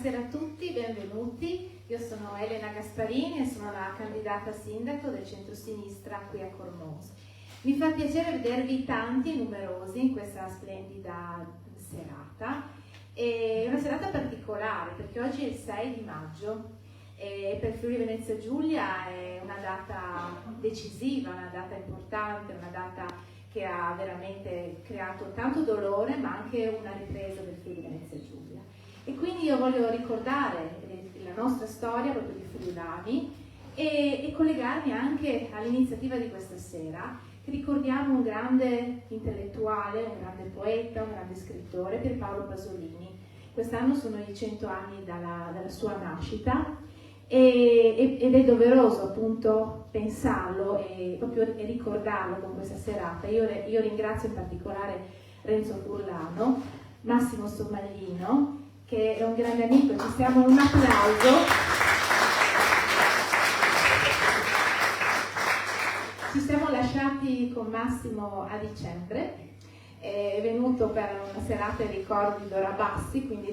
Buonasera a tutti, benvenuti. Io sono Elena Gasparini e sono la candidata sindaco del centro-sinistra qui a Cormons. Mi fa piacere vedervi tanti e numerosi in questa splendida serata. È una serata particolare perché oggi è il 6 di maggio e per Friuli Venezia Giulia è una data decisiva, una data importante, una data che ha veramente creato tanto dolore ma anche una ripresa del Friuli Venezia Giulia. E quindi io voglio ricordare la nostra storia proprio di friulani e collegarmi anche all'iniziativa di questa sera, che ricordiamo un grande intellettuale, un grande poeta, un grande scrittore, Pierpaolo Pasolini. Quest'anno sono i 100 anni dalla sua nascita ed è doveroso appunto pensarlo e proprio ricordarlo con questa serata. Io ringrazio in particolare Renzo Furlano, Massimo Sommallino, che è un grande amico, ci stiamo un applauso. Ci siamo lasciati con Massimo a dicembre, è venuto per una serata in ricordo di Dora Bassi, quindi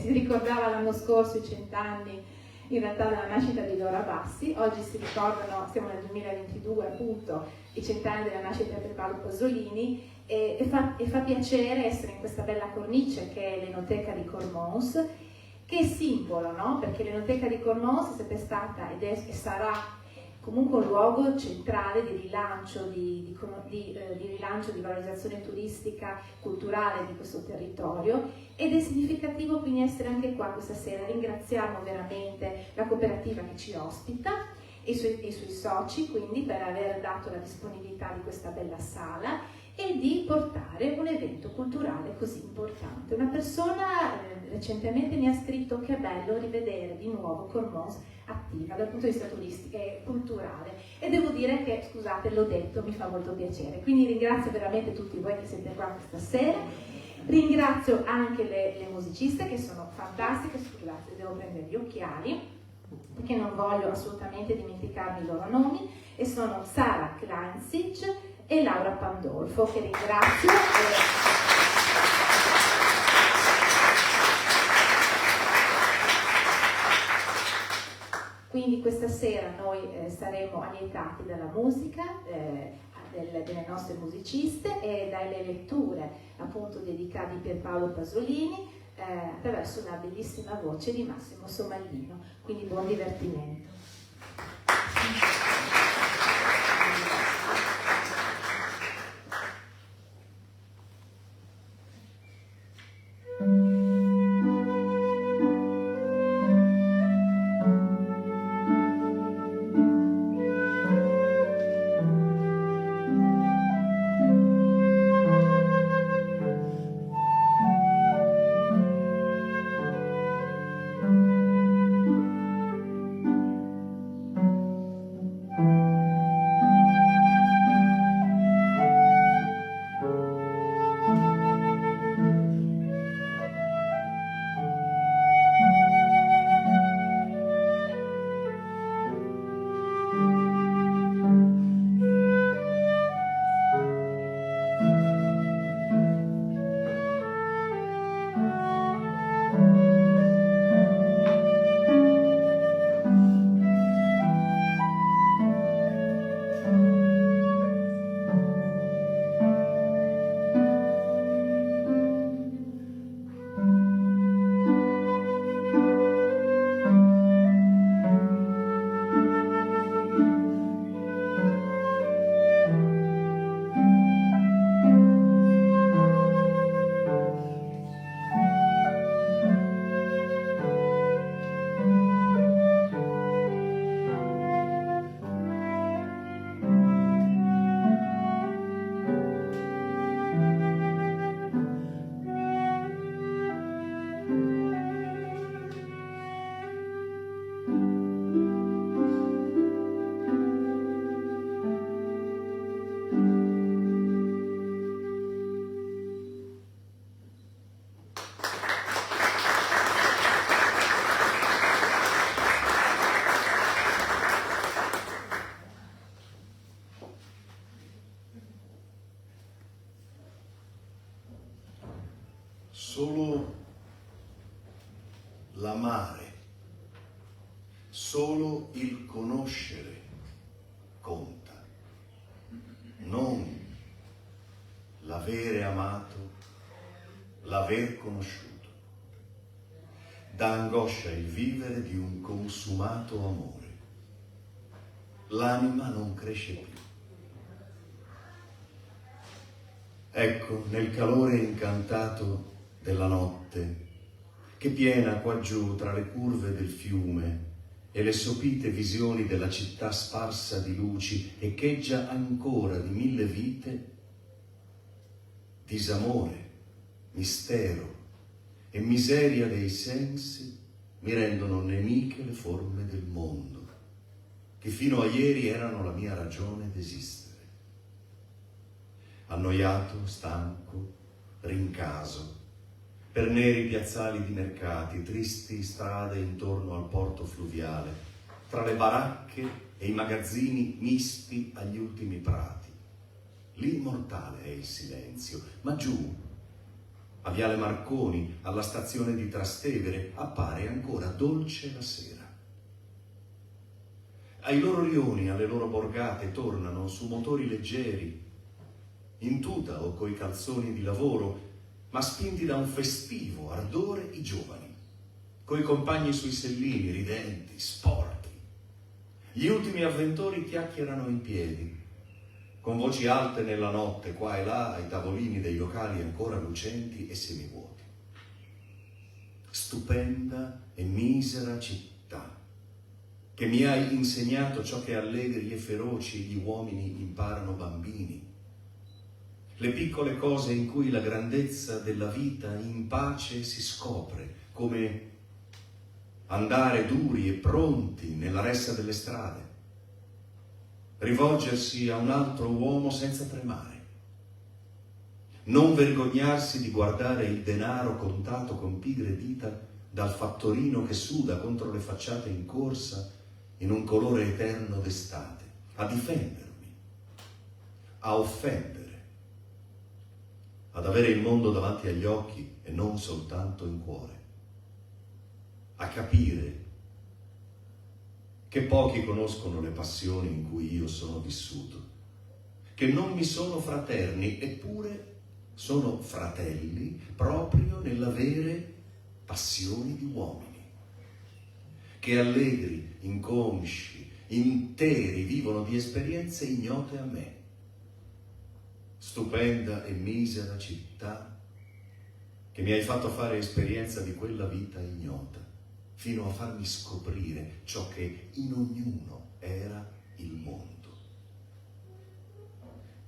si ricordava l'anno scorso i 100 anni in realtà della nascita di Dora Bassi. Oggi si ricordano, siamo nel 2022 appunto, i 100 anni della nascita di Pierpaolo Pasolini e fa piacere essere in questa bella cornice che è l'Enoteca di Cormons, che è simbolo, no? Perché l'Enoteca di Cormons è sempre stata ed sarà comunque un luogo centrale di rilancio, di rilancio, di valorizzazione turistica, culturale di questo territorio, ed è significativo quindi essere anche qua questa sera. Ringraziamo veramente la cooperativa che ci ospita e i suoi soci quindi per aver dato la disponibilità di questa bella sala e di portare un evento culturale così importante. Una persona recentemente mi ha scritto che è bello rivedere di nuovo Cormons attiva dal punto di vista turistico e culturale, e devo dire che, scusate, l'ho detto, mi fa molto piacere. Quindi ringrazio veramente tutti voi che siete qua questa sera, ringrazio anche le musiciste che sono fantastiche. Scusate, devo prendere gli occhiali perché non voglio assolutamente dimenticarmi i loro nomi, e sono Sara Kleinzig e Laura Pandolfo, che ringrazio. Quindi questa sera noi saremo allietati dalla musica, delle nostre musiciste e dalle letture appunto dedicate a Pierpaolo Pasolini attraverso una bellissima voce di Massimo Sommallino. Quindi buon divertimento. l'amare. Solo il conoscere conta, non l'avere amato, l'aver conosciuto. Dà angoscia il vivere di un consumato amore. L'anima non cresce più. Ecco, nel calore incantato della notte, che piena quaggiù tra le curve del fiume e le sopite visioni della città sparsa di luci, echeggia ancora di 1000 vite, disamore, mistero e miseria dei sensi mi rendono nemiche le forme del mondo, che fino a ieri erano la mia ragione d'esistere. Annoiato, stanco, rincaso, per neri piazzali di mercati, tristi strade intorno al porto fluviale, tra le baracche e i magazzini misti agli ultimi prati. Lì mortale è il silenzio, ma giù, a Viale Marconi, alla stazione di Trastevere, appare ancora dolce la sera. Ai loro rioni, alle loro borgate, tornano su motori leggeri, in tuta o coi calzoni di lavoro, ma spinti da un festivo ardore i giovani, coi compagni sui sellini, ridenti, sporchi. Gli ultimi avventori chiacchierano in piedi, con voci alte nella notte, qua e là, ai tavolini dei locali ancora lucenti e semivuoti. Stupenda e misera città, che mi hai insegnato ciò che allegri e feroci gli uomini imparano bambini, le piccole cose in cui la grandezza della vita in pace si scopre, come andare duri e pronti nella ressa delle strade, rivolgersi a un altro uomo senza tremare, non vergognarsi di guardare il denaro contato con pigre dita dal fattorino che suda contro le facciate in corsa in un colore eterno d'estate, a difendermi, a offendere, ad avere il mondo davanti agli occhi e non soltanto in cuore, a capire che pochi conoscono le passioni in cui io sono vissuto, che non mi sono fraterni, eppure sono fratelli proprio nell'avere passioni di uomini, che allegri, inconsci, interi vivono di esperienze ignote a me. Stupenda e misera città, che mi hai fatto fare esperienza di quella vita ignota, fino a farmi scoprire ciò che in ognuno era il mondo.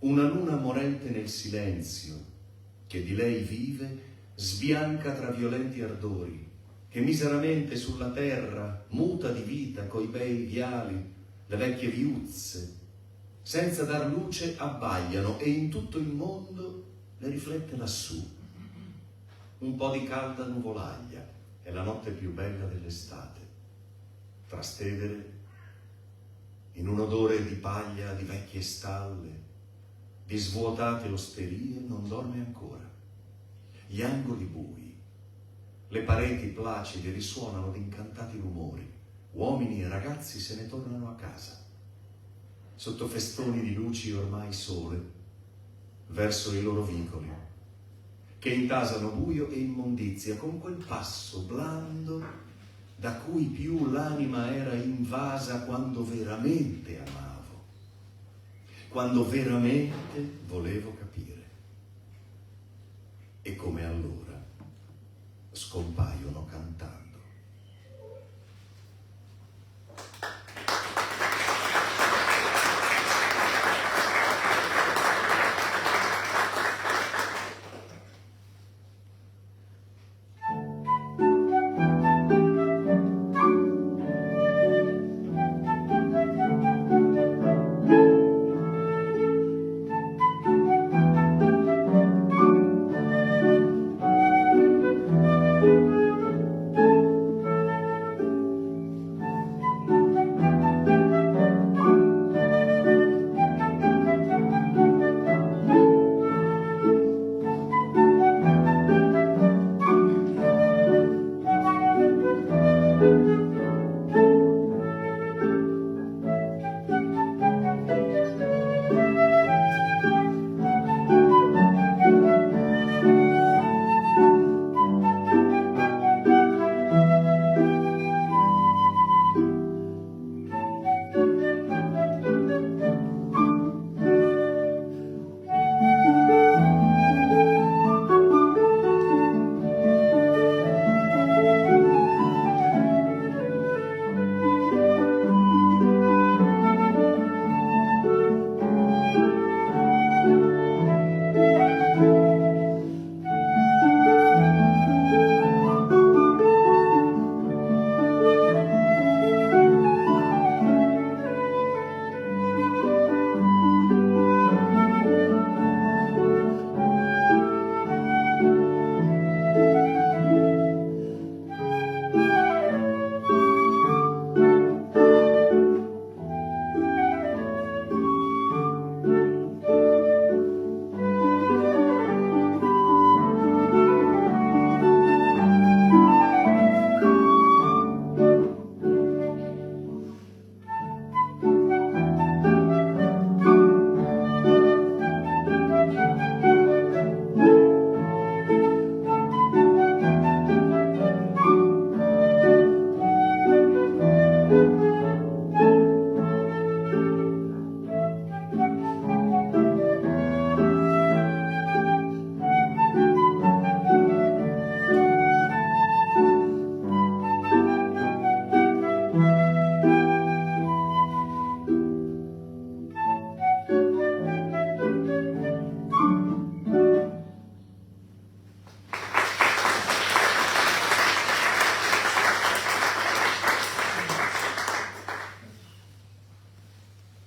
Una luna morente nel silenzio, che di lei vive, sbianca tra violenti ardori, che miseramente sulla terra, muta di vita coi bei viali, le vecchie viuzze, senza dar luce abbagliano, e in tutto il mondo le riflette lassù un po' di calda nuvolaglia. È la notte più bella dell'estate. Trastevere, in un odore di paglia di vecchie stalle, di svuotate osterie, non dorme ancora. Gli angoli bui, le pareti placide risuonano di incantati rumori. Uomini e ragazzi se ne tornano a casa, sotto festoni di luci ormai sole, verso i loro vicoli, che intasano buio e immondizia con quel passo blando da cui più l'anima era invasa quando veramente amavo, quando veramente volevo capire. E come allora scompaiono cantando.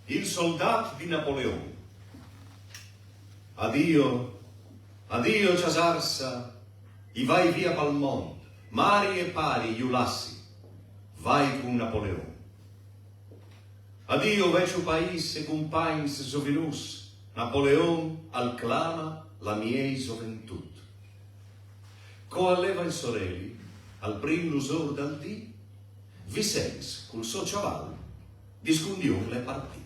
Il soldato di Napoleone. Addio, addio Ciasarsa, i vai via pal mond, mari e pari gli ulassi, vai con Napoleone. Addio vecchio paese e compagns sovinus, Napoleon al clama la miei soventut. Co alleva in sorelli, al prim lusor dal dì, Vicens col suo ciaval discundiun le partite.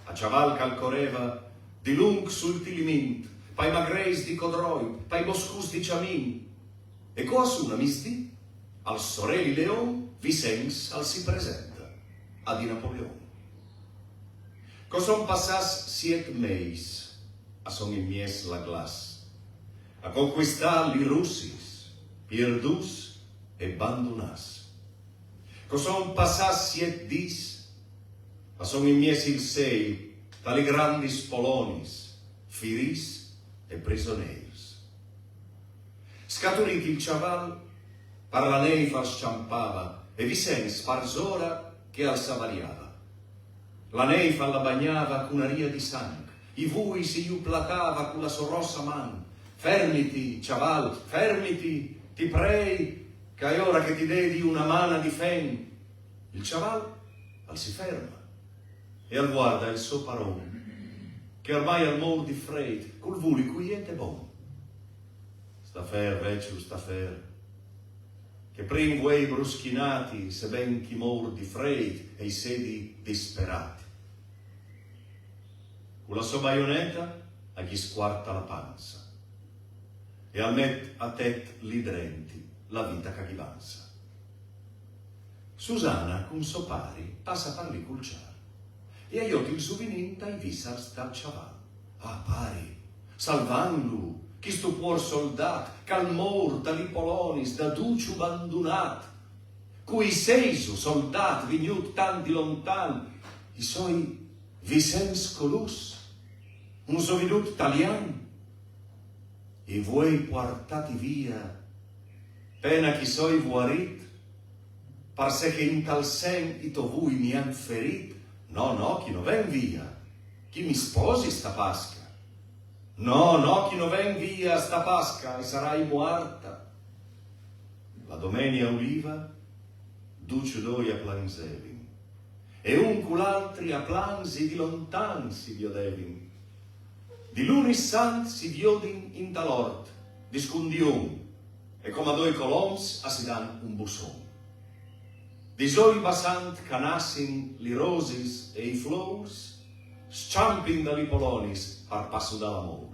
A ciaval cal correva di lung sul tiliment, pai magreis di codroi, pai boscus di ciamin, e co assuna misti, al sorelli Leon, Vicens al si presenta, a di Napoleon. Co son passas 7 meis, a son immies la glas, a conquistar li russis, pierdus e bandonas. Co son passas 7 dis, a son immies il sei, tali grandis polonis, firis e prisoneirs. Scaturiti il ciaval, par la neifa sciampava, e Vicens par zora che al savariava. La neifa la bagnava con una ria di sang, i vui si iu platava con la sua rossa man. Fermiti, ciaval, fermiti, ti prei, che è ora che ti dedi una mana di fen. Il ciaval al si ferma e al guarda il suo paron, che ormai al mor di freit, col vuli quiete bon. Sta fer, vecchio, sta fer, che prim vuoi bruschinati, se ben chi mor di freit e i sedi disperati. Con la sua baionetta a gli squarta la panza e al met a tet l'idrenti la vita che gli vanza. Susana, con suo pari, passa per lì col ciar e aiuta il suvinin dai visars dal ciaval. Ah, pari, salvanlu, chi sto puor soldat, cal mor dali polonis, da duciu bandunat, cui seisu soldat vignut tanti lontan, i soi Vicens colus, un sovinut talian, e voi portati via, pena chi soi vuarit, par se che in tal sen ito vui mi han ferit. No, chi no ven via, chi mi sposi sta Pasca. No, chi no ven via sta Pasca e sarai muarta. La domenica uliva, duce doi a plansevin, e un cul'altri a plansi di lontan si viodevin. Di lunis sant si viodin in talort, discundium, e come a doi coloms a si dan un buson. di soi basant canassin li rosis e i flors, sciampin da li polonis al passo dall'amor.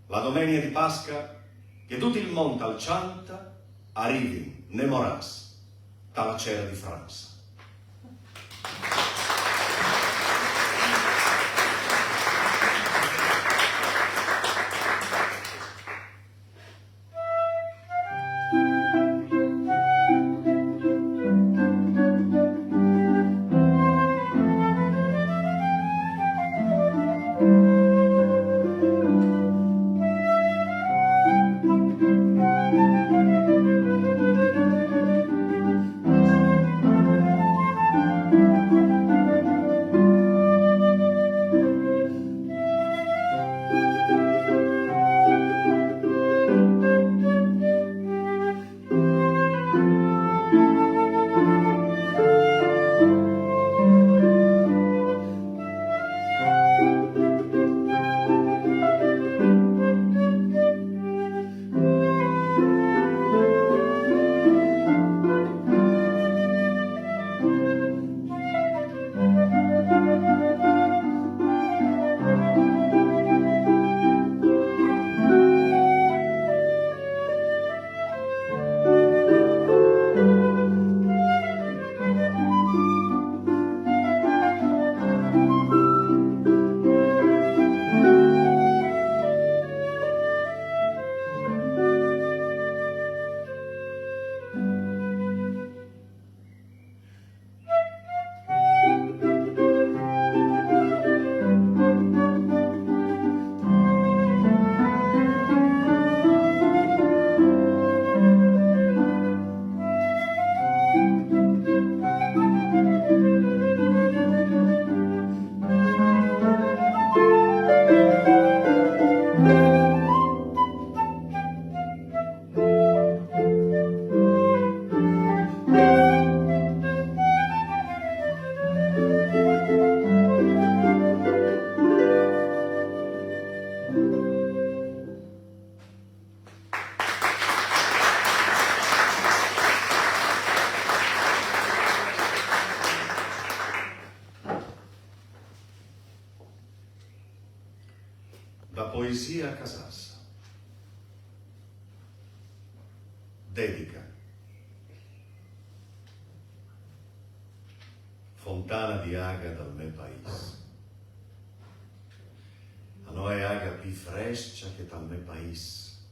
La domenica di Pasca, che tutto il mondo al cianta, arrivi, ne moras, dalla cera di Francia. Da Poesia Casassa. Dedica. Fontana di Aga dal me país. A noi Aga più fresca che dal me país.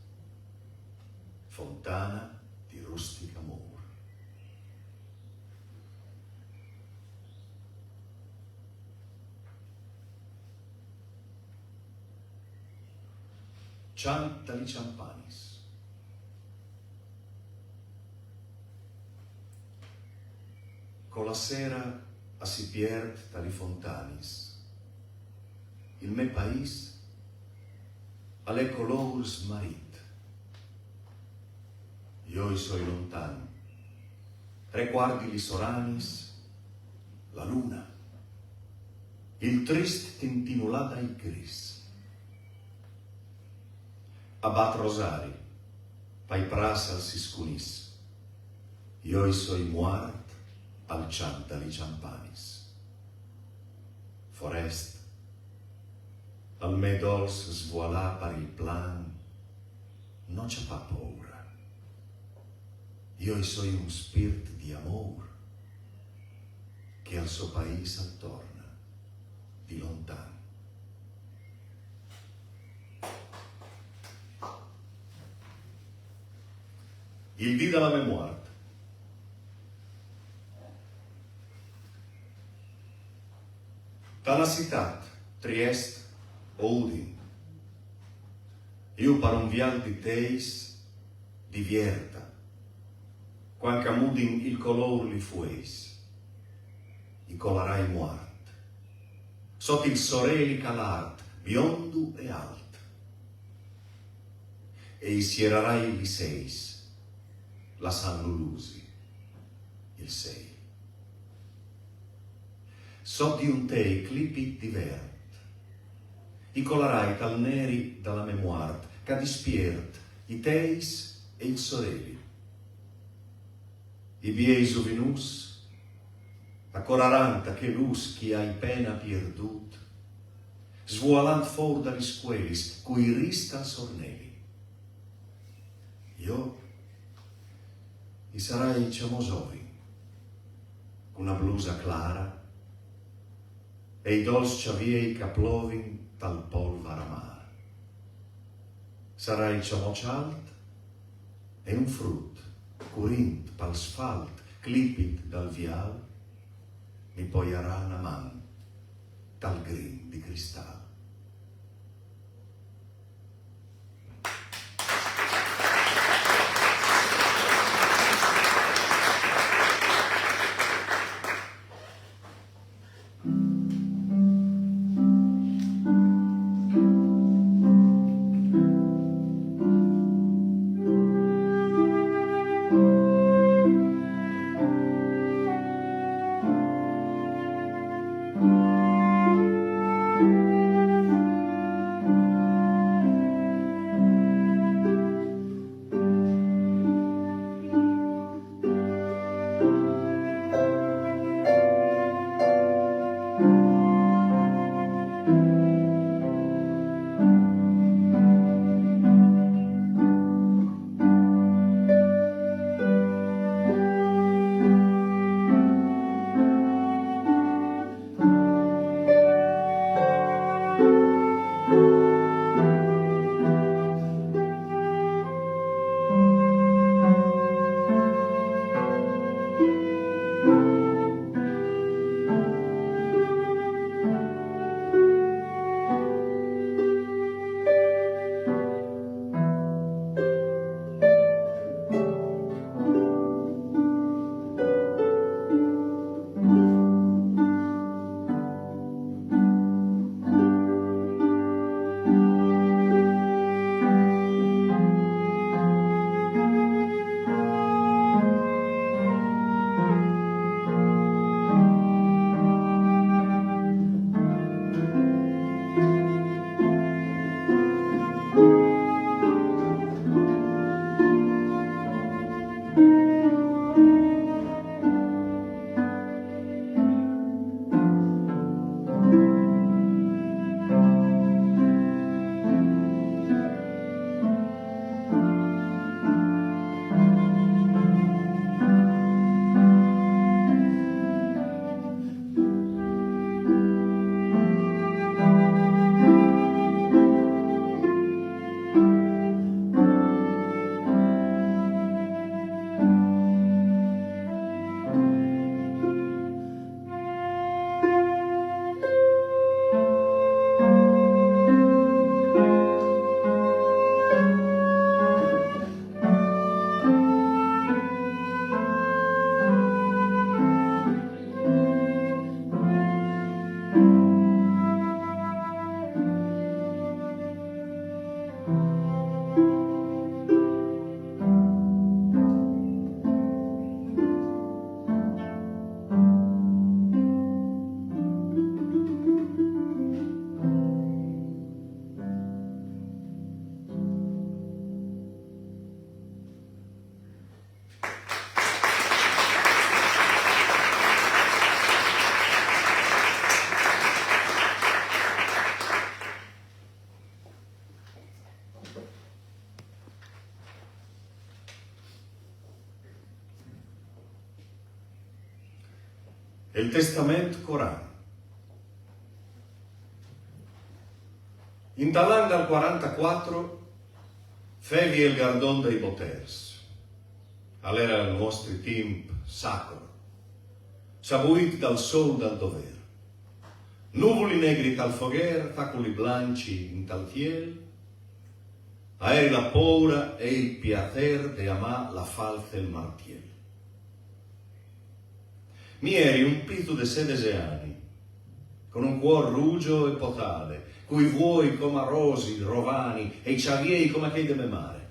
Fontana di rustica amor. Cianta li Champanis. Con la sera a si pierd tali fontanis. Il me país alle colors marit. Io i soi lontani. Tre quarti li soranis, la luna, il trist tintinulata il gris. Abbat rosari, pai pras al siscunis, io i soi muart al cianta li Champanis. Forest, al me dols svuolà par il plan, non c'è pa paura. Io i soi un spirit di amor, che al suo país attorna, di lontano. Il dì della memoria. Dalla città, Trieste o Udin, io par un vial di teis divierta, quanca Udin il color li fueis, i colorai muart, sotto il soreli calart, biondo e alt, e i sierarai li seis, la sanno lusi, il sei. So di un te clipi divert, i colorai tal neri dalla memoria, che dispiert i teis e il soreli. i biei sovinus, a coraranta che lus chi hai pena pierdut, svuolant for da risquelis, cui rista sorneli. Io i sarai ciamosovi, con una blusa clara, e i dolci aviei caplovin tal polvar amar. Sarai ciamocialt e un frut, curint pal sfalt, clipit dal vial, mi poiarà una man tal grin di cristal. Il Testamento Corano. In Talanda al 44 fevi il gardon dei poters. All'era il nostro temp sacro, sabuit dal sol dal dover. Nuvoli negri tal fogher, faculi blanci in tal fiel, aeri la paura e il piacer de amà la falsa e il martiel. Mi eri un pito de 16 anni, con un cuor rugio e potale, cui vuoi come rosi, rovani, e i ciaviei come che de me mare.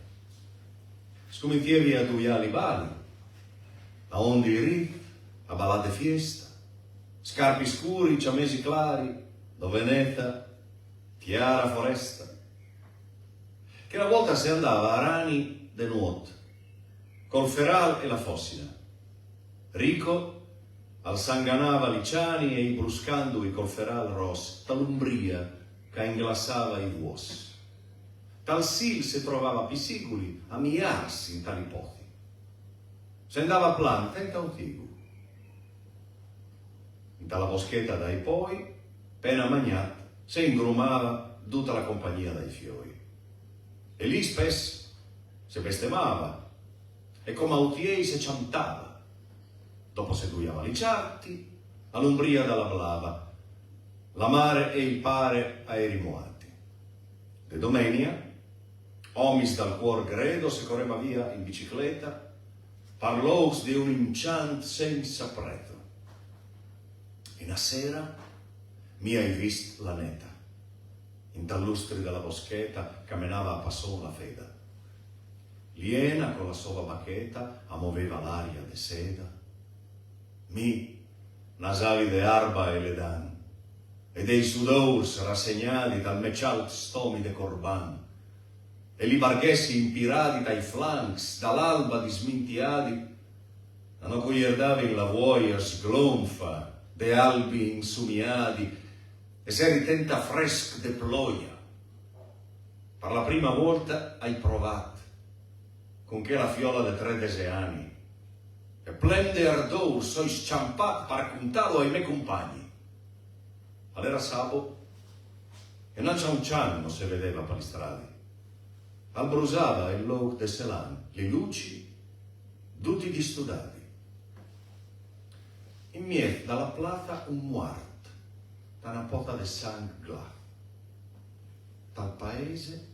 Scomitievi a duiali bali, a ondi rif, a ballate fiesta, scarpi scuri, ciamesi clari, doveneta, chiara foresta. Che una volta si andava a rani de nuot, col feral e la fossina, Rico al sanganava liciani e i bruscandui col feral ros, tal'umbria che inglassava i vuos. Tal sil si trovava pisiculi a miarsi in tali poti. Se andava planta in tautigu. In tala boschetta dai poi, pena magnat, se ingrumava tutta la compagnia dai fioi. E lì spesso se bestemava e come autiei se ciantava. Dopo seguiva i ciarti, all'umbria dalla blava, la mare e il pare ai rimuati. De domenica, omis dal cuor gredo se correva via in bicicletta, parlous di un inciant senza preto. E una sera mi hai vist la neta, in tallustri della boschetta camminava a passò la feda. Liena con la sua bacchetta ammoveva l'aria de seda. Mi nasavi de arba e le dan, e dei sudours rassegnati dal mecialt stomi de corban, e li barghessi impirati dai flanks, dall'alba dismintiati, hanno coglierdavi la vuoia sglonfa de albi insumiati, e se ritenta fresc de ploia. Per la prima volta hai provato, con che la fiola de 13 anni, e plen de ardor soi sciampat per raccontarlo ai miei compagni. All'era sabo, e non c'è un cianno se vedeva per le strade. Al brusava il loc de Selan, le luci, tutti gli studati. In miet dalla plata un muart, da una pota de sang gla. Dal paese,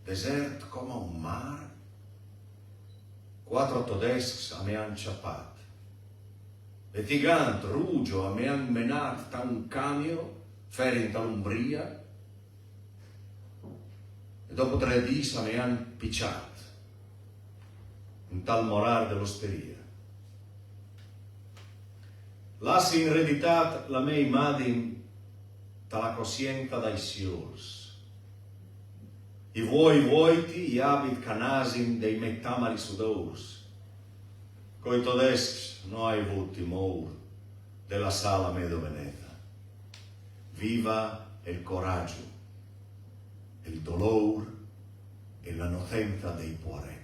desert come un mare, 4 tedeschi a me han ciappat. E tigant rugio a me han menat ta un camio, ferin dall'Umbria, e dopo 3 dis a me han picciat in tal morar dell'osteria. Lassi in reditat la mei madin dalla cosienta dai siols. I vuoti, gli abit canasin dei mettamari sudors. Coi tedeschi no hai avuto mor della sala medo veneta. Viva il coraggio, il dolor e la nocenza dei poret.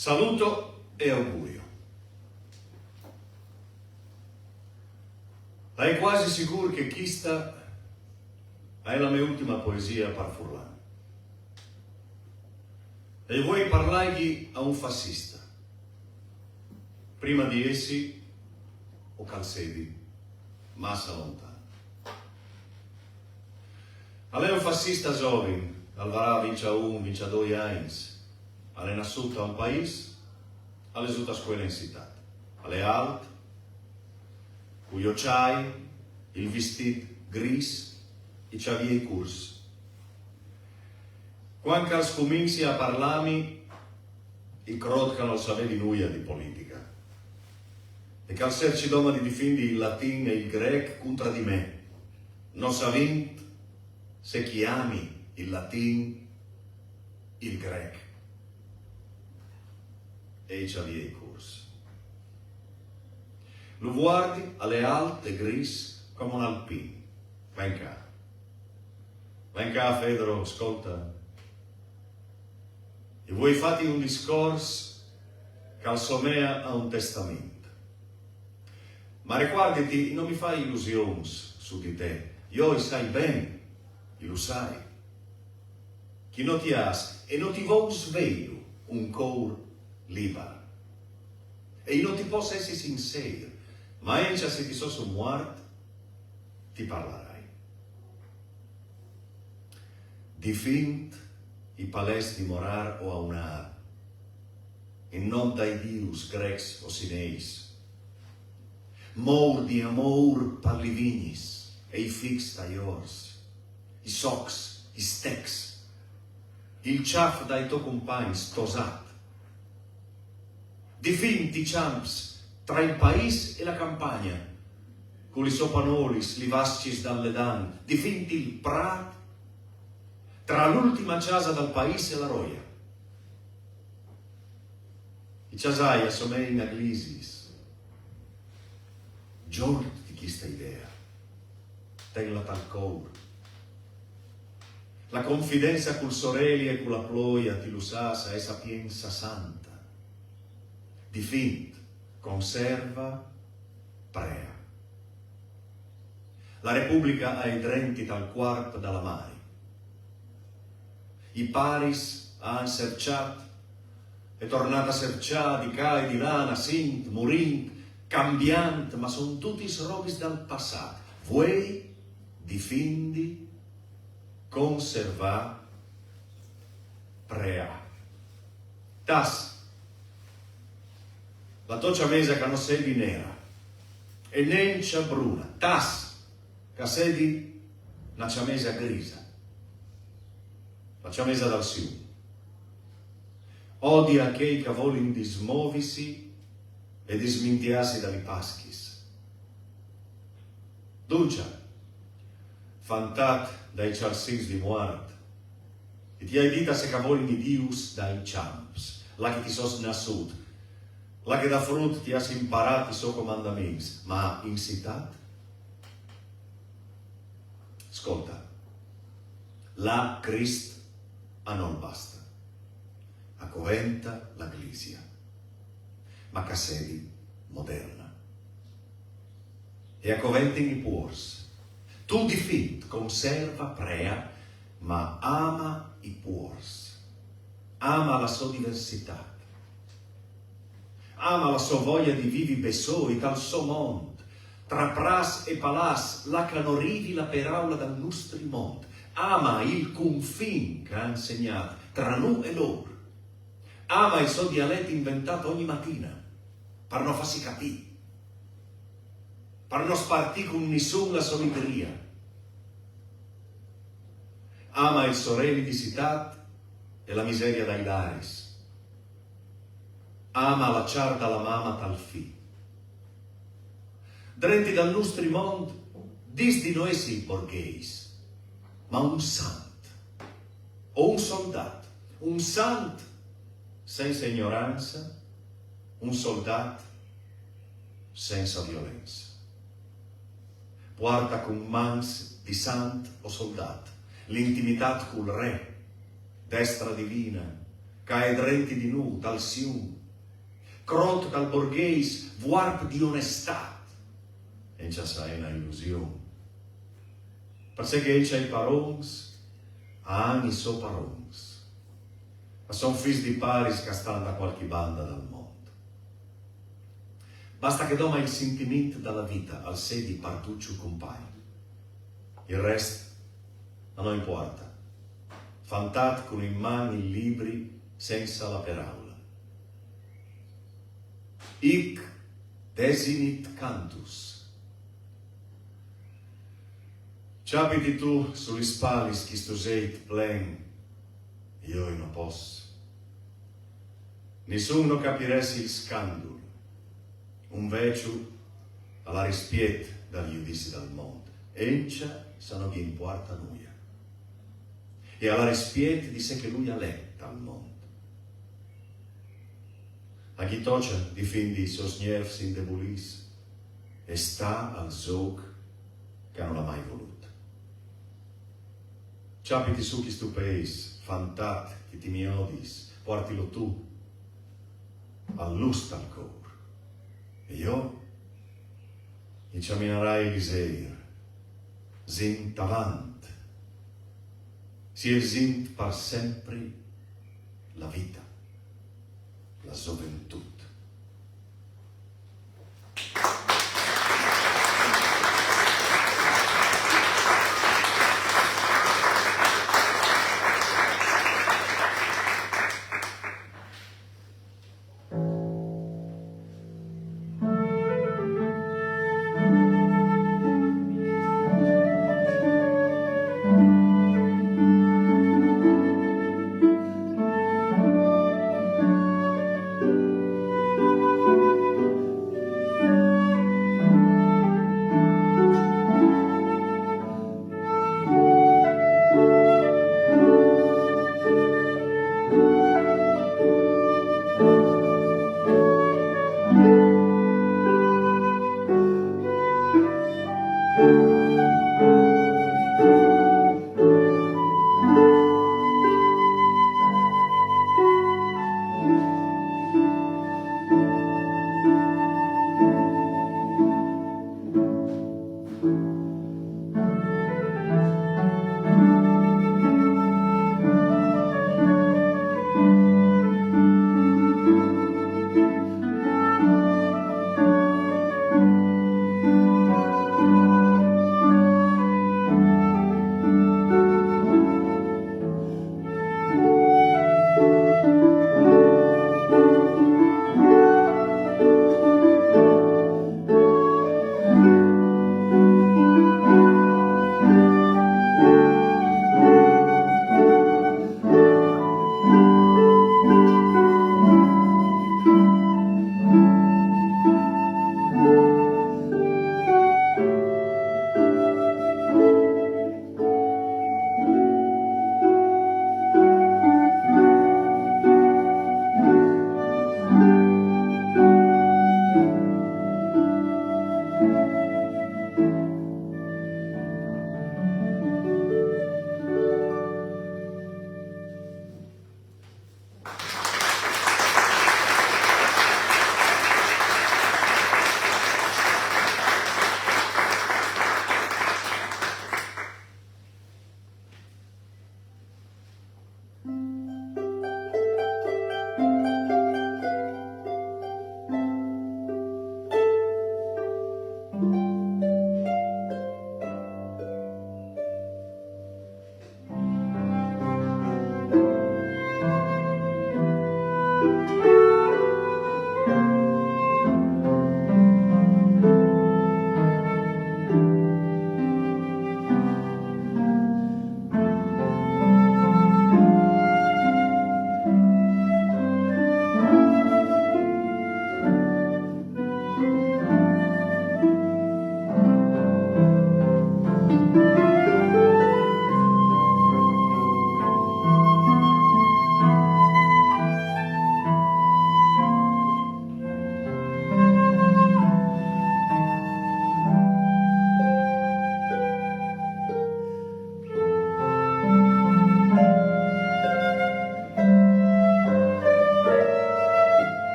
Saluto e augurio. È quasi sicuro che questa è la mia ultima poesia per Furlan. E vuoi parlargli a un fascista. Prima di essi o calzedi, massa lontana. È un fascista giovane, alvarà 21, 22 anni, è nascuto a un paese, è venuto a scuola in città. È alto, con gli occhiali, il vestito gris e c'aveva i corsi. Quando cominci a parlarmi, i crodi che non sapevano nulla di politica. E che al serci doma di difendere il latino e il greco contro di me. Non sapendo se chiami il latino, il greco. E c'aveva i corsi. Lo guardi alle alte gris come un alpino. Ven qua, Fedro, ascolta. E voi fate un discorso che assomea a un testamento. Ma ricordati, non mi fai illusioni su di te. Io sai bene, lo sai. Che non ti has e non ti vuoi sveglio un cuore libero. E non ti posso essere sincero, ma se ti sono morto, ti parlerai. Difint i palesti di morar o a unar, e non dai dius grecs o sineis. Mor di amor parli vignis, e i fix taiors, i socs, i stecs, il ciaf dai tuoi compagni stosat. Difint i champs tra il paese e la campagna, con i sopanolis, li vascis dalle dan, difint il prat tra l'ultima casa dal paese e la roia. I ciasai assomegliano a glisis. Giorno di questa idea, tenla tal cor. La confidenza col sorelli e con la ploia ti lusasa è sapienza santa. Difint, conserva, prea. La Repubblica ha i drenti tal quarto dalla mare. I Paris han serciat, è tornata a serciare di qua e di là, nascint, morint, cambiant, ma sono tutti robis dal passato. Vuoi difendi, conserva, prea. Tas, la toccia mesa che non sedi nera, e nencia bruna. Tas, che sedi una ciamesa grisa. La ciamesa dal siù. Odia che i cavoli dismovisi e dismintiasi dagli paschis. Duncia, fantat dai cialsins di muart, e ti hai dita se cavoli di dius dai champs, la che ti sos nasut, la che da frut ti has imparati so comandamenti, ma incitat? Ascolta, la Crist a non basta, a coventa la Glisia, ma casedi moderna. E a coventen i puors, tu difint conserva prea, ma ama i puors, ama la sua diversità, ama la sua voglia di vivi besoi dal suo mondo, tra pras e palas, la canorivi la peraula dal nostri mondo. Ama il confin che ha insegnato tra noi e loro. Ama il suo dialetto inventato ogni mattina per non farsi capire, per non spartire con nessuna solidarietà. Ama il sorelli di città e la miseria dai laris. Ama la ciarda la mamma tal fi. Drenti dal nostro mondo, dis di noi si borghesi, ma un santo o un soldato, un santo senza ignoranza, un soldato senza violenza. Guarda con mans di santo o soldato, l'intimità col re, destra divina, cae drenti di nu dal siun, crot dal borghese, vuarp di onestat, e già sai una illusione. Perché c'è i parons, anni so parons, ma son fis di paris che stanno da qualche banda dal mondo. Basta che doma il sentimento dalla vita al sé di partuccio compagno. Il resto non importa. Fantat con in mano i libri senza la parola. Hic desinit cantus. Ciapiti tu sugli spalli schistoseit plen, io non posso. Nessuno capiresti il scandalo. Un vecchio alla rispiet dagli giudizi del mondo. Encia sanno che importa nulla. E alla rispiet di sé che lui ha letto al mondo. A chi toccia difendi sosnervs indebolis e sta al zog che non l'ha mai voluto. Ciapiti su chi stupeis, fantat che ti mi odis, portilo tu all'ust al cor. E io incaminerai Eliseir, sind avant, si sind per sempre la vita, la gioventù.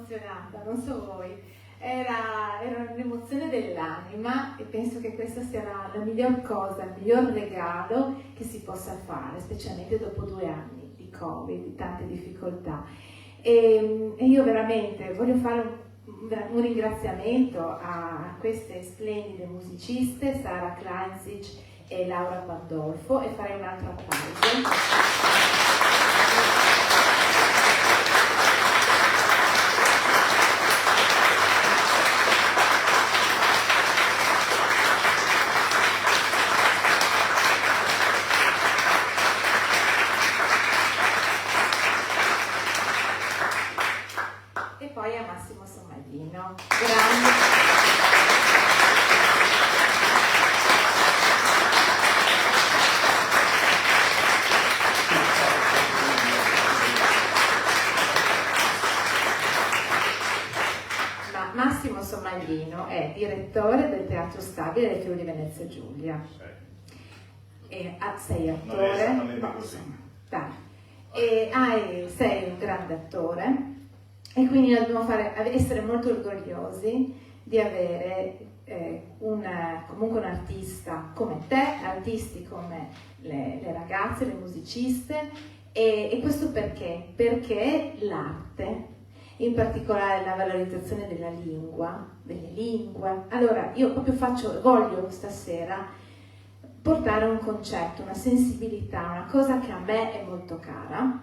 emozionata, non so voi. Era un'emozione dell'anima e penso che questa sia la miglior cosa, il miglior regalo che si possa fare, specialmente dopo 2 anni di Covid, di tante difficoltà. E io veramente voglio fare un ringraziamento a queste splendide musiciste, Sara Kleinzig e Laura Pandolfo, e farei un altro applauso. E poi a Massimo Sommaglino, grande. Massimo Sommaglino è direttore del Teatro Stabile del Friuli Venezia Giulia. E sei attore. Non è esattamente così. Dai. E sei un grande attore. E quindi noi dobbiamo essere molto orgogliosi di avere comunque un artista come te, artisti come le ragazze, le musiciste, e questo perché? Perché l'arte, in particolare la valorizzazione della lingua, delle lingue. Allora io proprio voglio stasera portare un concetto, una sensibilità, una cosa che a me è molto cara,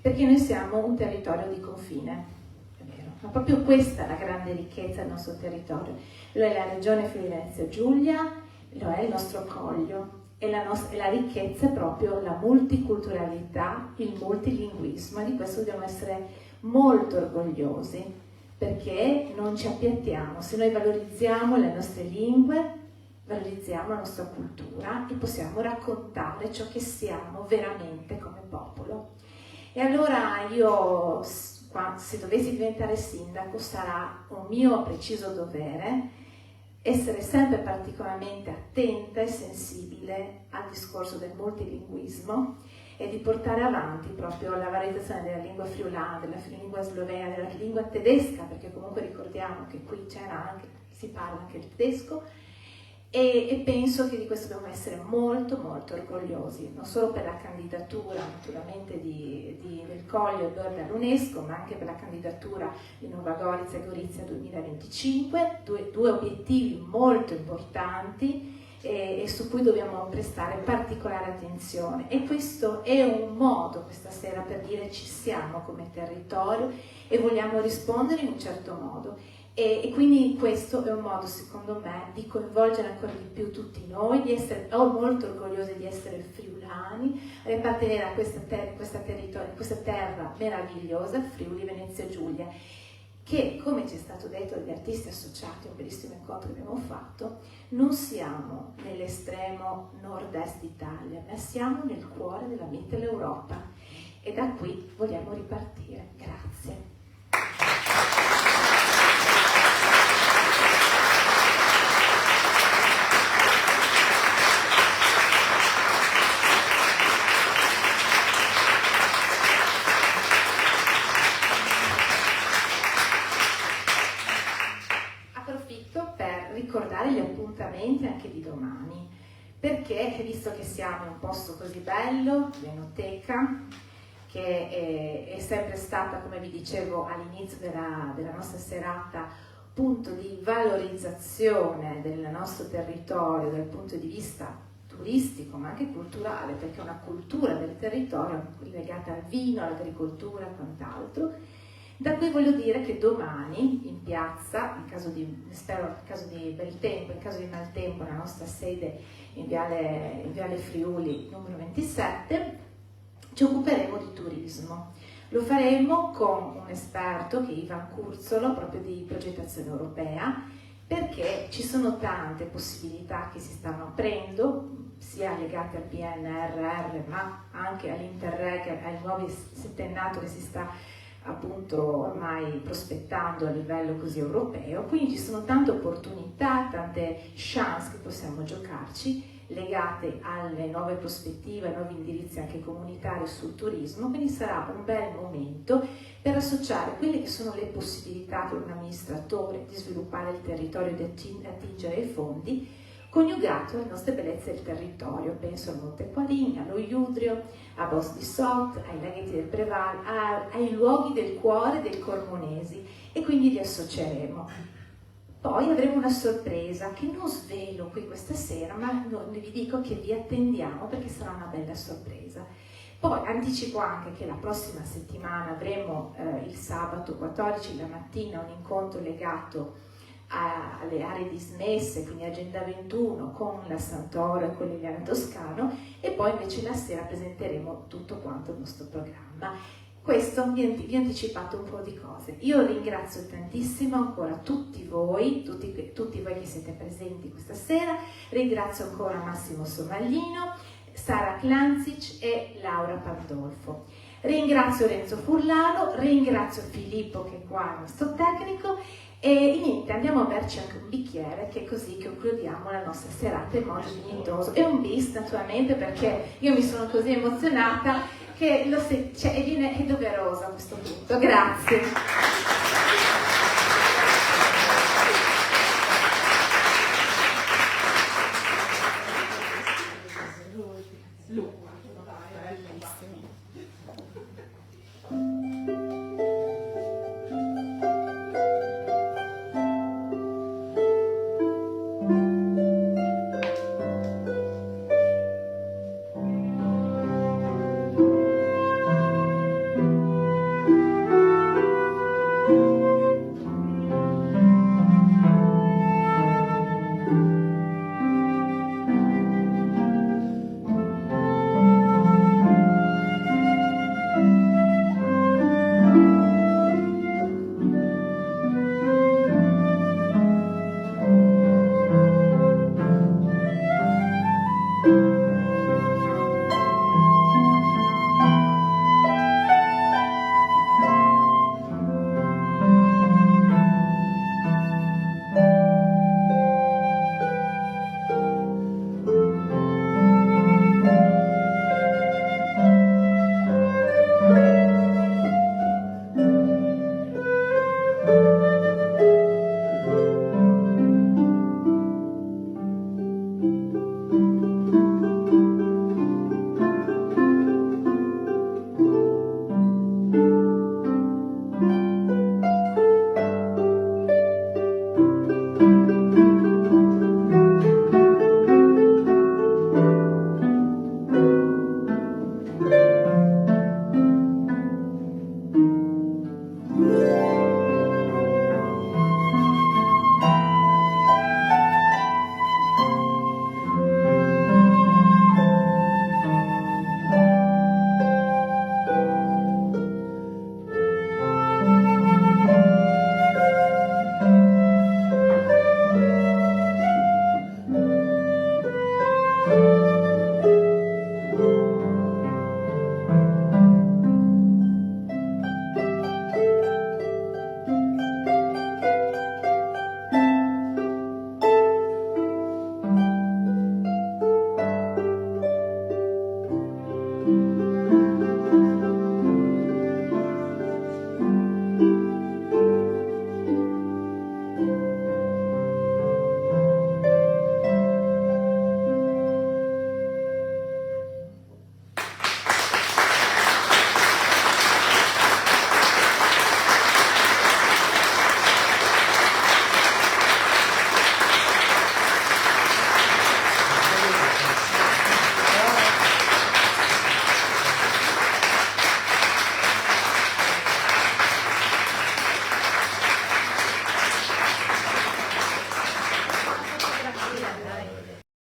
perché noi siamo un territorio di confine, è vero, ma proprio questa è la grande ricchezza del nostro territorio. Lo è la regione Friuli Venezia Giulia, lo è il nostro Coglio, e la ricchezza è proprio la multiculturalità, il multilinguismo, e di questo dobbiamo essere molto orgogliosi, perché non ci appiattiamo. Se noi valorizziamo le nostre lingue, valorizziamo la nostra cultura e possiamo raccontare ciò che siamo veramente come popolo. E allora io, se dovessi diventare sindaco, sarà un mio preciso dovere essere sempre particolarmente attenta e sensibile al discorso del multilinguismo e di portare avanti proprio la valorizzazione della lingua friulana, della lingua slovena, della lingua tedesca, perché comunque ricordiamo che qui si parla anche il tedesco, e penso che di questo dobbiamo essere molto molto orgogliosi, non solo per la candidatura naturalmente del Coglio e Bird all'UNESCO, ma anche per la candidatura di Nova Gorica e Gorizia 2025, due obiettivi molto importanti e su cui dobbiamo prestare particolare attenzione. E questo è un modo questa sera per dire ci siamo come territorio e vogliamo rispondere in un certo modo. E quindi questo è un modo, secondo me, di coinvolgere ancora di più tutti noi, di essere molto orgogliosi di essere friulani, di appartenere a questa terra meravigliosa, Friuli Venezia Giulia, che, come ci è stato detto dagli artisti associati a un bellissimo incontro che abbiamo fatto, non siamo nell'estremo nord-est Italia, ma siamo nel cuore della Mitteleuropa, e da qui vogliamo ripartire. Grazie. Ricordare gli appuntamenti anche di domani, perché visto che siamo in un posto così bello, l'Enoteca, che è sempre stata, come vi dicevo all'inizio della nostra serata, punto di valorizzazione del nostro territorio dal punto di vista turistico ma anche culturale, perché è una cultura del territorio legata al vino, all'agricoltura e quant'altro. Da cui voglio dire che domani in piazza, spero in caso di bel tempo, in caso di maltempo, la nostra sede in Viale Friuli numero 27, ci occuperemo di turismo. Lo faremo con un esperto che è Ivan Curzolo, proprio di progettazione europea, perché ci sono tante possibilità che si stanno aprendo, sia legate al PNRR ma anche all'Interreg, al nuovo settennato che si sta appunto ormai prospettando a livello così europeo, quindi ci sono tante opportunità, tante chance che possiamo giocarci legate alle nuove prospettive, ai nuovi indirizzi anche comunitari sul turismo, quindi sarà un bel momento per associare quelle che sono le possibilità per un amministratore di sviluppare il territorio, di attingere ai fondi, coniugato alle nostre bellezze del territorio. Penso a Montequalin, allo Iudrio, a Bos di Sot, ai laghetti del Preval, ai luoghi del cuore del Cormonesi, e quindi li associeremo. Poi avremo una sorpresa che non svelo qui questa sera, ma vi dico che vi attendiamo perché sarà una bella sorpresa. Poi anticipo anche che la prossima settimana avremo il sabato 14 la mattina un incontro legato alle aree dismesse, quindi Agenda 21 con la Santoro e con l'Eliana Toscano, e poi invece la sera presenteremo tutto quanto il nostro programma. Questo vi ho anticipato un po' di cose. Io ringrazio tantissimo ancora tutti voi che siete presenti questa sera, ringrazio ancora Massimo Somaglino, Sara Clanzic e Laura Pandolfo. Ringrazio Renzo Furlano, ringrazio Filippo che è qua, il nostro tecnico, e niente, andiamo a berci anche un bicchiere, che è così che concludiamo la nostra serata in modo dignitoso. E un bis naturalmente, perché io mi sono così emozionata che è doveroso a questo punto. Grazie.